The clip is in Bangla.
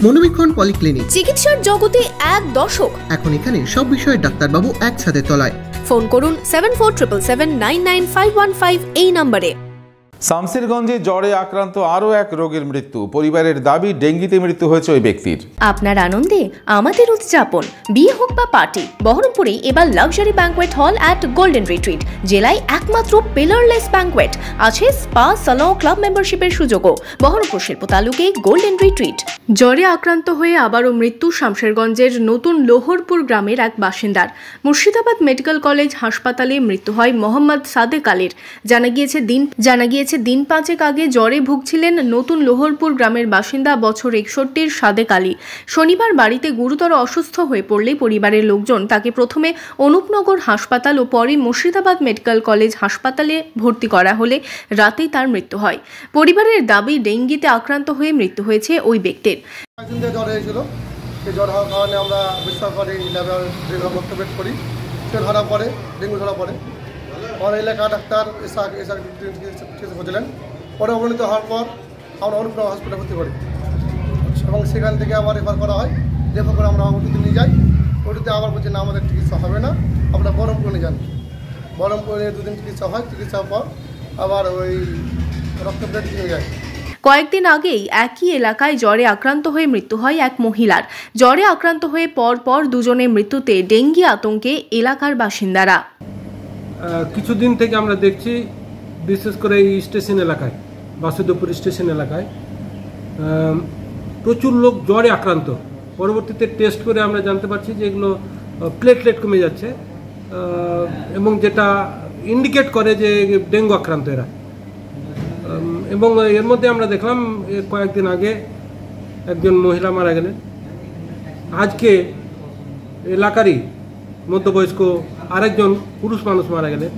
মনোবীক্ষণ পলিক্লিনিক, চিকিৎসার জগতে এক দশক। এখন এখানে সব বিষয়ে ডাক্তারবাবু একসাথে তলায়। ফোন করুন 7477999515 এই নম্বরে। শামসেরগঞ্জে জ্বরে আক্রান্ত আরও এক রোগীর মৃত্যু। পরিবারের দাবি ডেঙ্গিতে মৃত্যু হয়েছে ওই ব্যক্তির। আপনার আনন্দে আমাদের উদযাপন। বিয়ে হোক বা পার্টি, বহরমপুরে এবার luxury banquet hall at golden retreat. জেলায় একমাত্র পিলারলেস ব্যাঙ্কোয়েট, আছে স্পা, সালন, ক্লাব মেম্বারশিপের সুযোগও। বহরমপুর শিল্প তালুকে গোল্ডেন রিট্রিট। জ্বরে আক্রান্ত হয়ে আবারও মৃত্যু শামশেরগঞ্জের নতুন লোহরপুর গ্রামের এক বাসিন্দার। মুর্শিদাবাদ মেডিকেল কলেজ হাসপাতালে মৃত্যু হয় মোহাম্মদ সাদেক আলীর। জানা গিয়েছে দিন পাঁচেক আগে জ্বরে ভুগছিলেন নতুন লোহরপুর গ্রামের বাসিন্দা বছর 61 সাদেক আলী। শনিবার বাড়িতে গুরুতর অসুস্থ হয়ে পড়লে পরিবারের লোকজন তাকে প্রথমে অনুপনগর হাসপাতাল ও পরে মুর্শিদাবাদ মেডিকেল কলেজ হাসপাতালে ভর্তি করা হলে রাতেই তার মৃত্যু হয়। পরিবারের দাবি ডেঙ্গিতে আক্রান্ত হয়ে মৃত্যু হয়েছে ওই ব্যক্তির। জ্বর হয়েছিল, সেই জ্বর হওয়ার কারণে আমরা বেসরকারি ল্যাবে বক্তব্য করি, সে ধরা পড়ে, ডেঙ্গু ধরা পড়ে। আমার এলাকা ডাক্তার চিকিৎসা করছিলেন, পরে অবনীত হওয়ার পর আমরা অনুপ্রভা হসপিটালে ভর্তি করি এবং সেখান থেকে আবার রেফার করা হয়। রেফার করে আমরা ওটিতে নিয়ে যাই। ওটিতে আবার বলছে না, আমাদের চিকিৎসা হবে না, আপনারা বহরমপুরে নিয়ে যান। বহরমপুরে 2 দিন চিকিৎসা হয়, চিকিৎসার পর আবার ওই রক্তপ্লেট নিয়ে যায়। কয়েকদিন আগেই একই এলাকায় জ্বরে আক্রান্ত হয়ে মৃত্যু হয় এক মহিলার। জ্বরে আক্রান্ত হয়ে পর দুজনের মৃত্যুতে ডেঙ্গি আতঙ্কে এলাকার বাসিন্দারা। কিছুদিন থেকে আমরা দেখছি, বিশেষ করে এই স্টেশন এলাকায়, বাসুদেবপুর স্টেশন এলাকায় প্রচুর লোক জ্বরে আক্রান্ত। পরবর্তীতে টেস্ট করে আমরা জানতে পারছি যে এগুলো প্লেটলেট কমে যাচ্ছে এবং যেটা ইন্ডিকেট করে যে ডেঙ্গু আক্রান্ত এরা। এবং এর মধ্যে আমরা দেখলাম কয়েকদিন আগে একজন মহিলা মারা গেলেন। আজকে এলাকারই মধ্যবয়স্ক আরেকজন পুরুষ মানুষ মারা গেলেন।